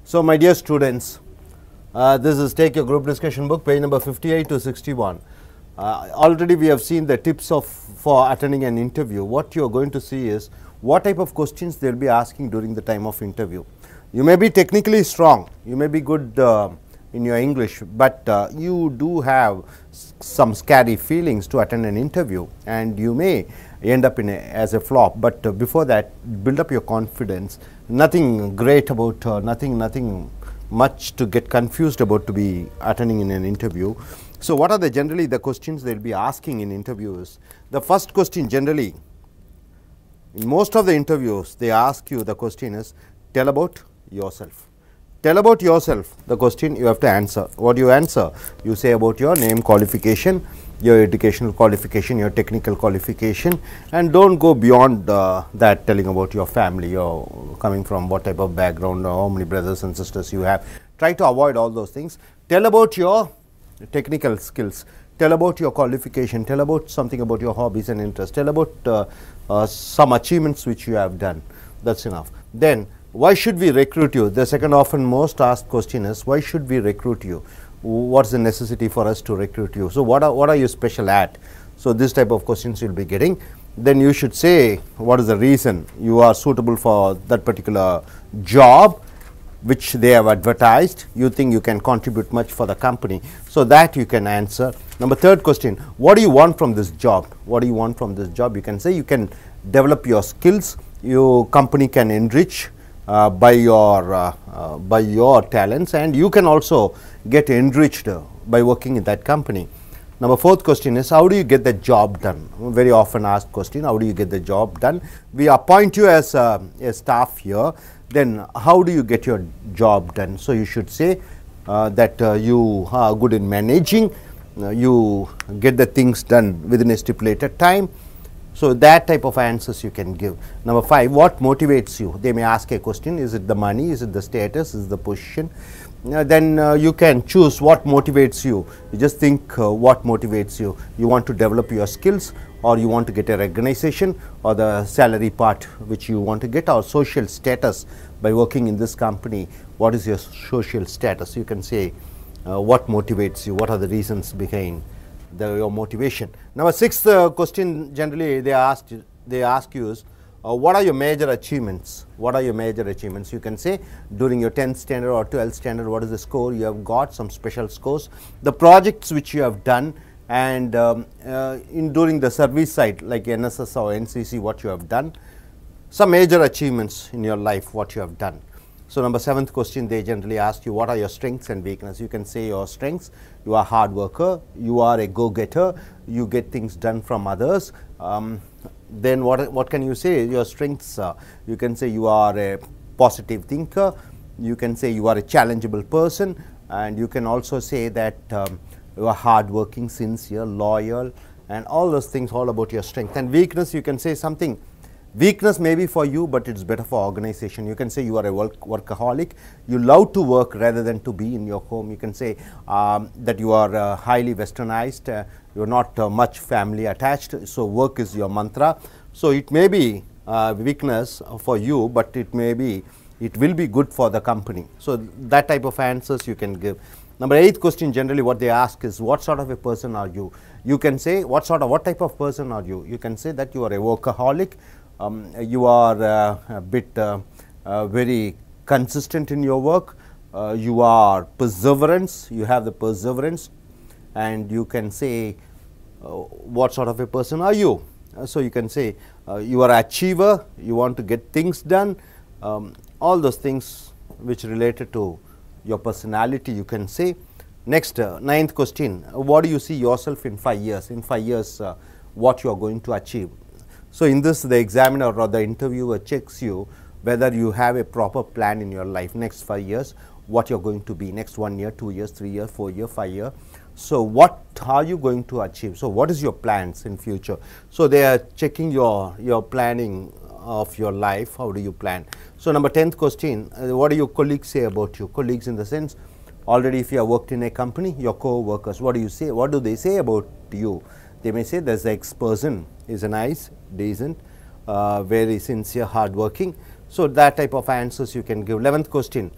So, my dear students, this is Take Your Group Discussion book, page number 58 to 61. Already we have seen the tips for attending an interview. What you are going to see is what type of questions they will be asking during the time of interview. You may be technically strong, you may be good in your English, but you do have some scary feelings to attend an interview, and you may end up as a flop. But before that, build up your confidence. Nothing great about nothing much to get confused about to be attending in an interview. So, what are generally the questions they will be asking in interviews? The first question, generally in most of the interviews, they ask you, the question is, tell about yourself. Tell about yourself, the question you have to answer. What do you answer? You say about your name, qualification, your educational qualification, your technical qualification, and don't go beyond that, telling about your family, you're coming from what type of background, or how many brothers and sisters you have. Try to avoid all those things. Tell about your technical skills, tell about your qualification, tell about something about your hobbies and interests, tell about some achievements which you have done. That's enough. Then, why should we recruit you? The second often most asked question is, why should we recruit you? What's the necessity for us to recruit you? So, what are you special at? So, this type of questions you will be getting. Then you should say what is the reason you are suitable for that particular job which they have advertised. You think you can contribute much for the company. So, that you can answer. Number third question, what do you want from this job? What do you want from this job? You can say you can develop your skills, your company can enrich by your talents, and you can also get enriched by working in that company. Number fourth question is, how do you get the job done? Very often asked question, how do you get the job done? We appoint you as a staff here, then how do you get your job done? So, you should say that you are good in managing, you get the things done within a stipulated time. So, that type of answers you can give. Number five, what motivates you? They may ask a question, is it the money, is it the status, is it the position? Then you can choose what motivates you. You just think what motivates you. You want to develop your skills, or you want to get a recognition, or the salary part which you want to get, or social status by working in this company. What is your social status? You can say what motivates you, what are the reasons behind your motivation. Now, sixth question generally they ask you is, what are your major achievements? What are your major achievements? You can say during your 10th standard or 12th standard, what is the score you have got, some special scores, the projects which you have done, and during the service side like NSS or NCC, what you have done, some major achievements in your life, what you have done. So, number seventh question, they generally ask you, what are your strengths and weaknesses? You can say your strengths, you are a hard worker, you are a go-getter, you get things done from others. Then what can you say? Your strengths, you can say you are a positive thinker, you can say you are a challengeable person, and you can also say that you are hardworking, sincere, loyal, and all those things, all about your strength. And weakness, you can say something. Weakness may be for you, but it's better for organization. You can say you are a workaholic, you love to work rather than to be in your home. You can say that you are highly westernized, you are not much family attached, so work is your mantra. So, it may be weakness for you, but it will be good for the company. So, that type of answers you can give. Number eighth question, generally what they ask is, what sort of a person are you? You can say what type of person are you? You can say that you are a workaholic, you are a bit very consistent in your work, you are perseverance, you have the perseverance, and you can say what sort of a person are you? So, you can say you are an achiever, you want to get things done, all those things which related to your personality you can say. Next, ninth question, what do you see yourself in 5 years? In 5 years, what you are going to achieve? So, in this the examiner or the interviewer checks you whether you have a proper plan in your life, next 5 years, what you are going to be, next 1 year, 2 years, 3 years, 4 years, 5 years. So, what are you going to achieve? So, what is your plans in future? So, they are checking your planning of your life, how do you plan? So, number 10th question, what do your colleagues say about you? Colleagues in the sense, already if you have worked in a company, your co-workers, what do you say? What do they say about you? They may say this X person is a nice, decent, very sincere, hardworking. So, that type of answers you can give. 11th question,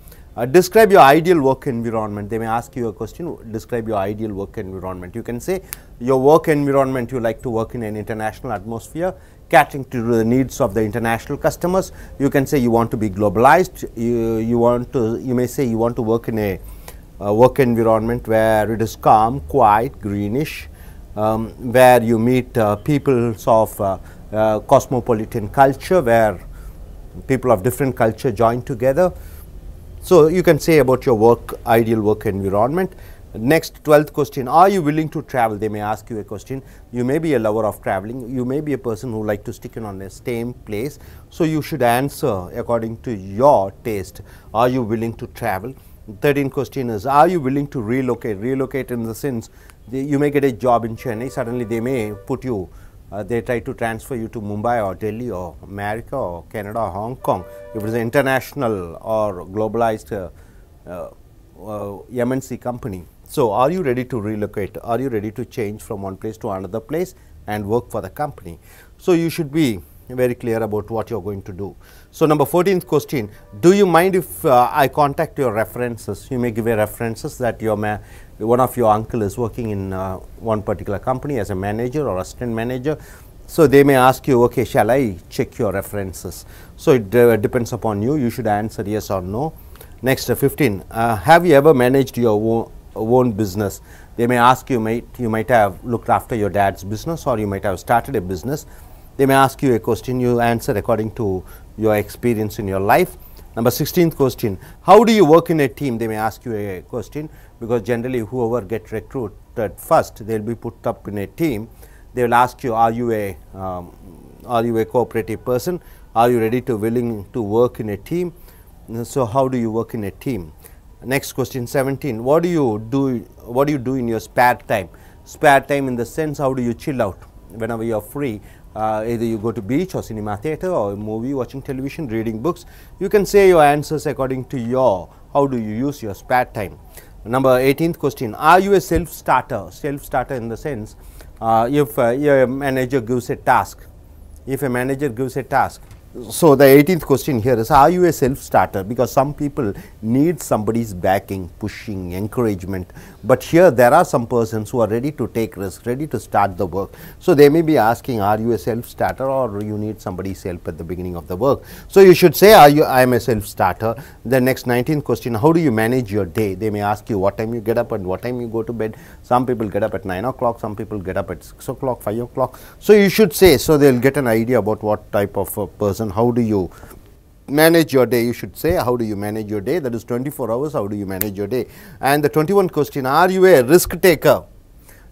Describe your ideal work environment. They may ask you a question, describe your ideal work environment. You can say your work environment, you like to work in an international atmosphere, catering to the needs of the international customers. You can say you want to be globalized. You may say you want to work in a work environment where it is calm, quiet, greenish, where you meet people of cosmopolitan culture, where people of different culture join together. So, you can say about your ideal work environment. Next, 12th question, are you willing to travel? They may ask you a question. You may be a lover of traveling. You may be a person who like to stick in on the same place. So, you should answer according to your taste. Are you willing to travel? 13th question is, are you willing to relocate? Relocate in the sense, you may get a job in Chennai. Suddenly, they may put you, they try to transfer you to Mumbai or Delhi or America or Canada or Hong Kong. If it is an international or globalized MNC company. So, are you ready to relocate? Are you ready to change from one place to another place and work for the company? So, you should be very clear about what you are going to do. So, number 14th question, do you mind if I contact your references? You may give a references that one of your uncle is working in one particular company as a manager or assistant manager. So, they may ask you, okay, shall I check your references? So, it depends upon you. You should answer yes or no. Next, 15, have you ever managed your own business? They may ask you, you might have looked after your dad's business, or you might have started a business. They may ask you a question, you answer according to your experience in your life. Number 16th question, how do you work in a team? They may ask you a question, because generally whoever gets recruited first, they will be put up in a team. They will ask you, are you a cooperative person? Are you ready to willing to work in a team? So, how do you work in a team? Next question, 17, what do you do in your spare time? Spare time in the sense, how do you chill out whenever you are free? Either you go to beach or cinema theater or movie, watching television, reading books. You can say your answers according to how do you use your spare time. Number 18th question, are you a self-starter? Self-starter in the sense, if a manager gives a task, so, the 18th question here is, are you a self-starter? Because some people need somebody's backing, pushing, encouragement. But here there are some persons who are ready to take risks, ready to start the work. So, they may be asking, are you a self-starter, or you need somebody's help at the beginning of the work? So, you should say, I am a self-starter. The next 19th question, how do you manage your day? They may ask you what time you get up and what time you go to bed. Some people get up at 9 o'clock, some people get up at 6 o'clock, 5 o'clock. So, you should say, so they will get an idea about what type of a person. How do you manage your day? You should say, how do you manage your day? That is 24 hours, how do you manage your day? And the 21st question, are you a risk taker?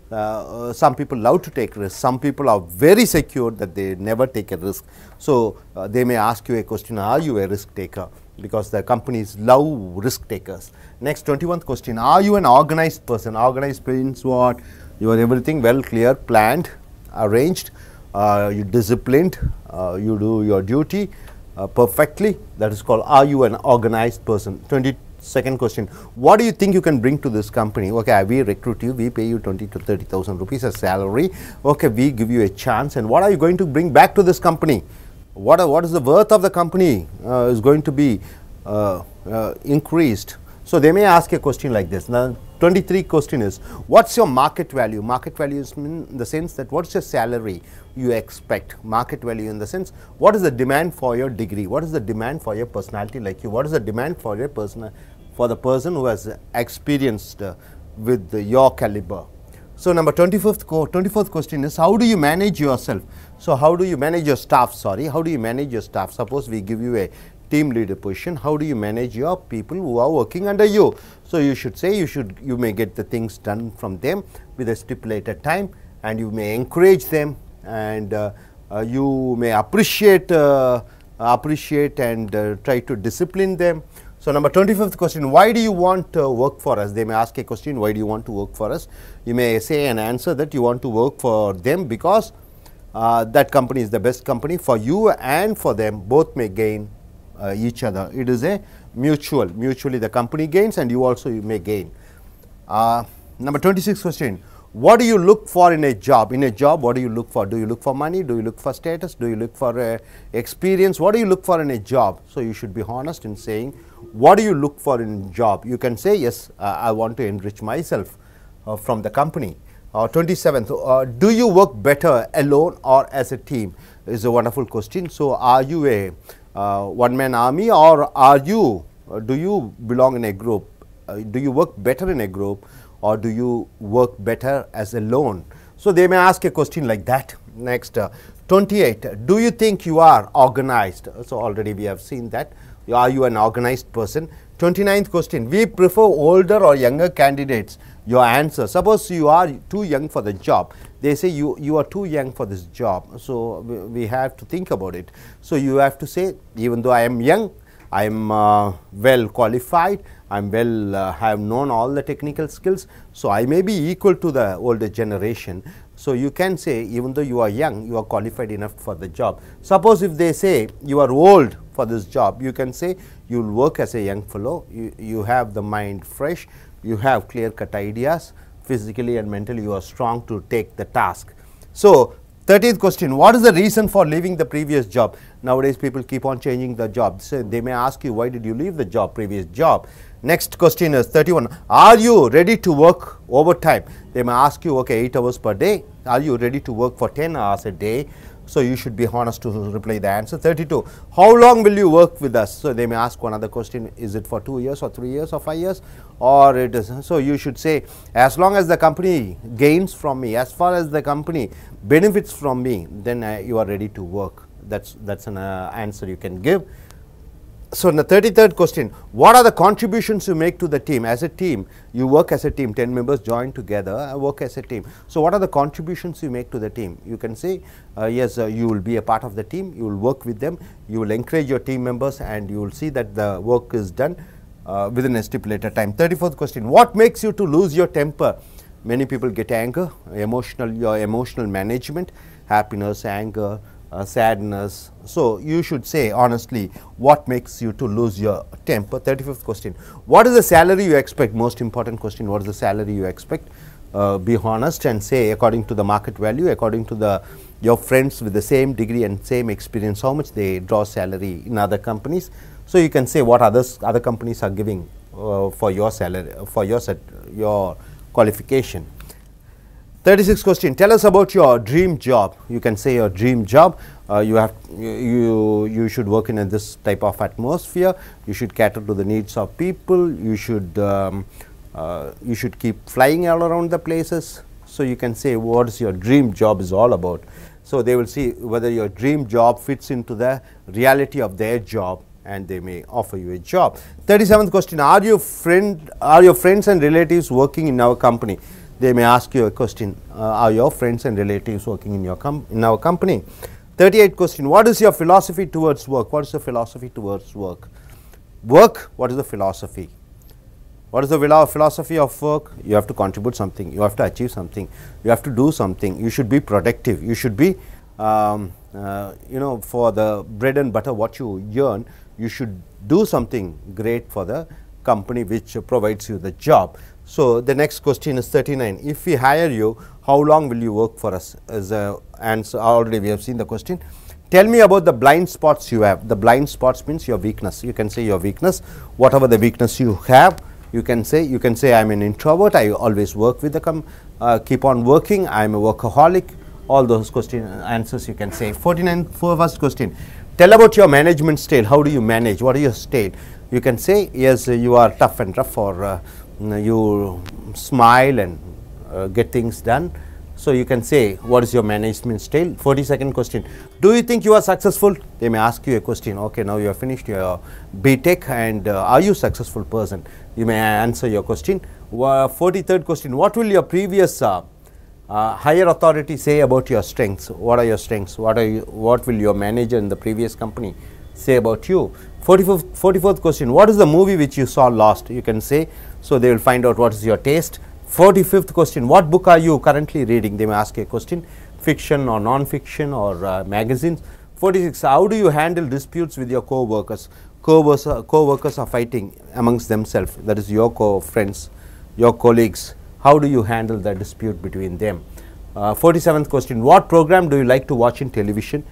Some people love to take risks. Some people are very secure that they never take a risk. So, they may ask you a question, are you a risk taker? Because the companies love risk takers. Next, 21st question, are you an organized person? Organized means what? You are everything well, clear, planned, arranged. You disciplined, you do your duty perfectly. That is called, are you an organized person? 22nd question, what do you think you can bring to this company? Okay, we recruit you, we pay you 20 to 30,000 rupees as salary. Okay, we give you a chance, and what are you going to bring back to this company? What is the worth of the company is going to be increased? So, they may ask a question like this. Now, 23 question is, what's your market value? Market value is in the sense that what's your salary you expect. Market value in the sense, what is the demand for your degree? What is the demand for your personality like you? What is the demand for your for the person who has experienced with your caliber? So, number 24th question is, how do you manage yourself? So, how do you manage your staff? Sorry, how do you manage your staff? Suppose we give you a team leader position, how do you manage your people who are working under you? So, you should say, you may get the things done from them with a stipulated time, and you may encourage them, and you may appreciate and try to discipline them. So, number 25th question, why do you want to work for us? They may ask a question, why do you want to work for us? You may say an answer that you want to work for them because that company is the best company for you and for them. Both may gain each other. It is a mutually the company gains and you also may gain. Number 26th question, What do you look for in a job? In a job, what do you look for? Do you look for money? Do you look for status? Do you look for experience? What do you look for in a job? So you should be honest in saying, what do you look for in a job? You can say, yes, I want to enrich myself from the company. 27th, do you work better alone or as a team? Is a wonderful question. So are you a one-man army, or do you belong in a group? Do you work better in a group, or do you work better as alone? So they may ask a question like that. Next, 28, do you think you are organized? So already we have seen that. Are you an organized person? 29th question, we prefer older or younger candidates. Your answer, suppose you are too young for the job. They say you are too young for this job. So we have to think about it. So you have to say, even though I am young, I am well qualified, I am well have known all the technical skills, so I may be equal to the older generation. So you can say, even though you are young, you are qualified enough for the job. Suppose if they say you are old for this job, you can say you will work as a young fellow, you have the mind fresh, you have clear cut ideas, physically and mentally you are strong to take the task. So 30th question, what is the reason for leaving the previous job? Nowadays people keep on changing the job. So they may ask you, why did you leave the previous job? Next question is 31, are you ready to work overtime? They may ask you, okay, 8 hours per day, are you ready to work for 10 hours a day? So you should be honest to reply the answer. 32, how long will you work with us? So they may ask one other question, is it for 2 years or 3 years or 5 years, or it is? So you should say, as long as the company gains from me, as far as the company benefits from me, then you are ready to work. That's an answer you can give. So in the 33rd question, what are the contributions you make to the team? As a team, you work as a team, 10 members join together, work as a team. So what are the contributions you make to the team? You can say, yes, you will be a part of the team, you will work with them, you will encourage your team members, and you will see that the work is done within a stipulated time. 34th question, what makes you to lose your temper? Many people get anger, your emotional management, happiness, anger, sadness. So you should say honestly what makes you to lose your temper. 35th question, what is the salary you expect? Most important question, what is the salary you expect? Be honest and say according to the market value, according to your friends with the same degree and same experience, how much they draw salary in other companies. So you can say what other companies are giving for your salary, for your qualification. 36th question, tell us about your dream job. You can say your dream job. You should work in this type of atmosphere. You should cater to the needs of people. You should keep flying all around the places. So you can say what is your dream job is all about. So they will see whether your dream job fits into the reality of their job, and they may offer you a job. 37th question, are your friends and relatives working in our company? They may ask you a question, are your friends and relatives working in our company? 38th question, what is your philosophy towards work? What is your philosophy towards work? Work, what is the philosophy? What is the philosophy of work? You have to contribute something, you have to achieve something, you have to do something, you should be productive, you should be, for the bread and butter what you earn, you should do something great for the company which provides you the job. So the next question is 39. If we hire you, how long will you work for us? As a answer, already we have seen the question. Tell me about the blind spots you have. The blind spots means your weakness. You can say your weakness. Whatever the weakness you have, you can say I'm an introvert. I always work with the keep on working. I'm a workaholic. All those answers you can say. 49. First question. Tell about your management style. How do you manage? What is your style? You can say yes, you are tough and rough, or you smile and get things done. So you can say what is your management style. 42nd question, do you think you are successful? They may ask you a question, okay, now you have finished your BTech and are you a successful person? You may answer your question. 43rd question, what will your previous higher authority say about your strengths? What are your strengths? What will your manager in the previous company say about you? 44th question, what is the movie which you saw last? You can say, so they will find out what is your taste. 45th question, what book are you currently reading? They may ask a question, fiction or non-fiction or magazines. 46, how do you handle disputes with your co-workers? Co-workers are fighting amongst themselves, that is your co-friends, your colleagues. how do you handle the dispute between them? 47th question, what program do you like to watch in television?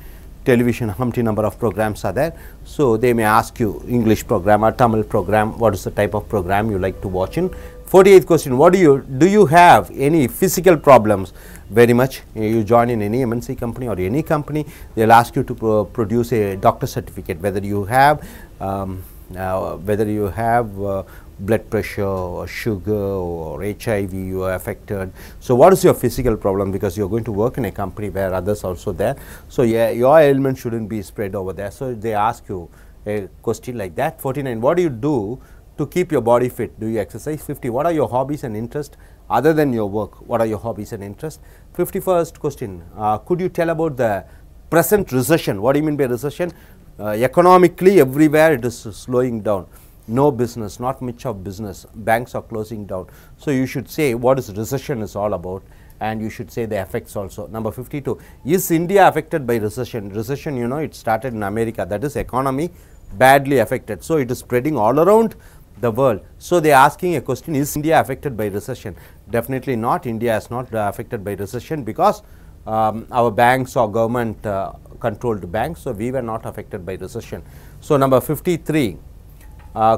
Television, humpty number of programs are there. So they may ask you English program or Tamil program, what is the type of program you like to watch in. 48th question, what do you have any physical problems? Very much. You join in any MNC company or any company, they will ask you to produce a doctor certificate, whether you have blood pressure or sugar or HIV you are affected. So what is your physical problem, because you are going to work in a company where others are also there. So yeah, your ailment shouldn't be spread over there. So they ask you a question like that. 49, what do you do to keep your body fit? Do you exercise? 50, what are your hobbies and interests other than your work? What are your hobbies and interests? 51st question, could you tell about the present recession? What do you mean by recession? Economically everywhere it is slowing down. No business, not much of business, banks are closing down. So you should say what is recession is all about, and you should say the effects also. Number 52, is India affected by recession? Recession, you know, it started in America, that is economy badly affected. So it is spreading all around the world. So they are asking a question, is India affected by recession? Definitely not. India is not affected by recession, because our banks are government controlled banks, so we were not affected by recession. So number 53,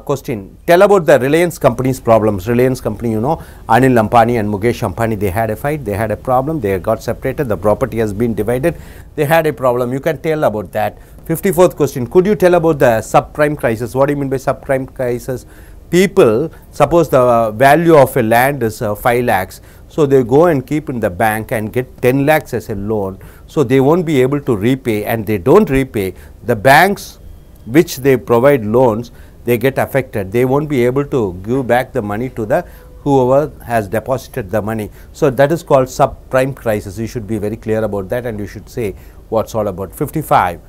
question, tell about the Reliance company's problems. Reliance company, you know, Anil Ambani and Mukesh Ambani, they had a fight, they had a problem, they got separated, the property has been divided, they had a problem. You can tell about that. 54th question, could you tell about the subprime crisis? What do you mean by subprime crisis? People, suppose the value of a land is 5 lakhs, so they go and keep in the bank and get 10 lakhs as a loan, so they won't be able to repay, and they don't repay. The banks which they provide loans, they get affected. They won't be able to give back the money to the whoever has deposited the money. So that is called subprime crisis. You should be very clear about that, and you should say what's all about. 55.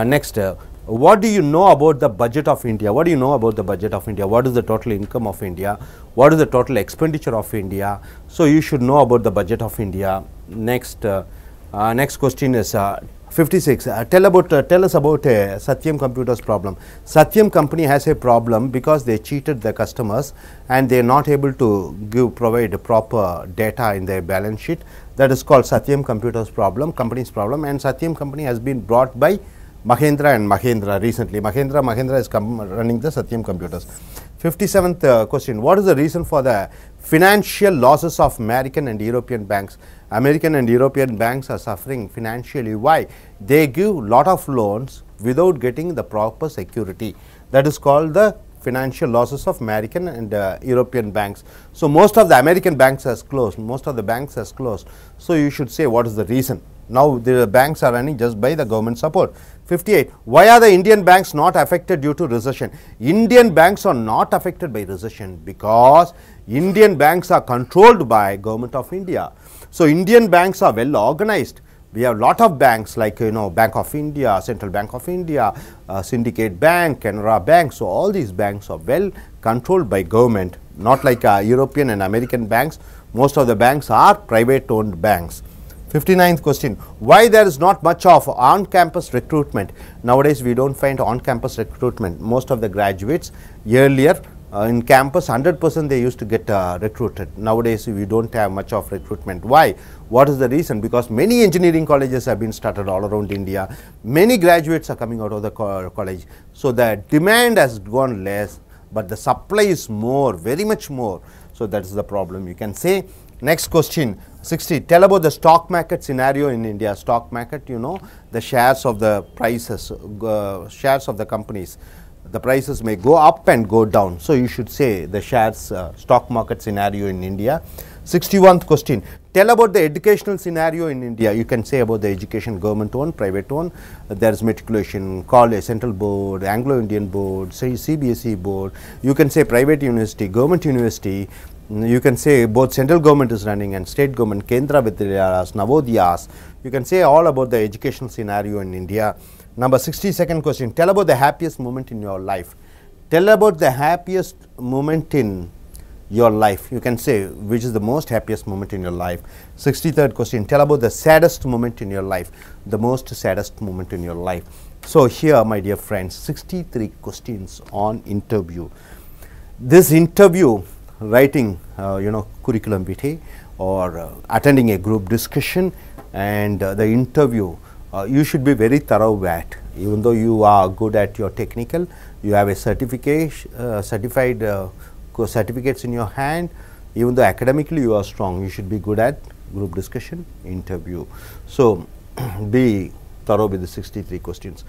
Next, what do you know about the budget of India? What do you know about the budget of India? What is the total income of India? What is the total expenditure of India? So you should know about the budget of India. Next, next question is 56. Tell us about Satyam Computers problem. Satyam company has a problem because they cheated the customers and they are not able to provide proper data in their balance sheet. That is called Satyam Computers problem, company's problem, and Satyam company has been brought by Mahindra and Mahindra recently. Mahindra is running the Satyam Computers. 57th question, what is the reason for the financial losses of American and European banks? American and European banks are suffering financially. Why? They give lot of loans without getting the proper security. That is called the financial losses of American and European banks. So most of the American banks has closed, most of the banks has closed. So you should say what is the reason. Now the banks are running just by the government support. 58. Why are the Indian banks not affected due to recession? Indian banks are not affected by recession because Indian banks are controlled by Government of India. So Indian banks are well organized. We have lot of banks like, you know, Bank of India, Central Bank of India, Syndicate Bank, Canara Bank. So all these banks are well controlled by government, not like European and American banks. Most of the banks are private owned banks. 59th question, why there is not much of on-campus recruitment? Nowadays we don't find on-campus recruitment. Most of the graduates earlier in campus 100% they used to get recruited. Nowadays we don't have much of recruitment. Why? What is the reason? Because many engineering colleges have been started all around India. Many graduates are coming out of the college. So the demand has gone less, but the supply is more, very much more. So that is the problem, you can say. Next question, 60. Tell about the stock market scenario in India. Stock market, you know, the shares of the prices, shares of the companies. The prices may go up and go down. So you should say the shares stock market scenario in India. 61st question. Tell about the educational scenario in India. You can say about the education, government owned, private owned. There is matriculation, college, central board, Anglo-Indian board, say CBSE board. You can say private university, government university. You can say both central government is running and state government, Kendra Vidyalayas, Navodiyas. You can say all about the educational scenario in India. Number 62nd question, tell about the happiest moment in your life. Tell about the happiest moment in your life. You can say which is the most happiest moment in your life. 63rd question, tell about the saddest moment in your life. The most saddest moment in your life. So here, my dear friends, 63 questions on interview. This interview writing curriculum vitae or attending a group discussion and the interview, you should be very thorough at. Even though you are good at your technical, you have a certified certificates in your hand. Even though academically you are strong, you should be good at group discussion, interview. So be thorough with the 63 questions.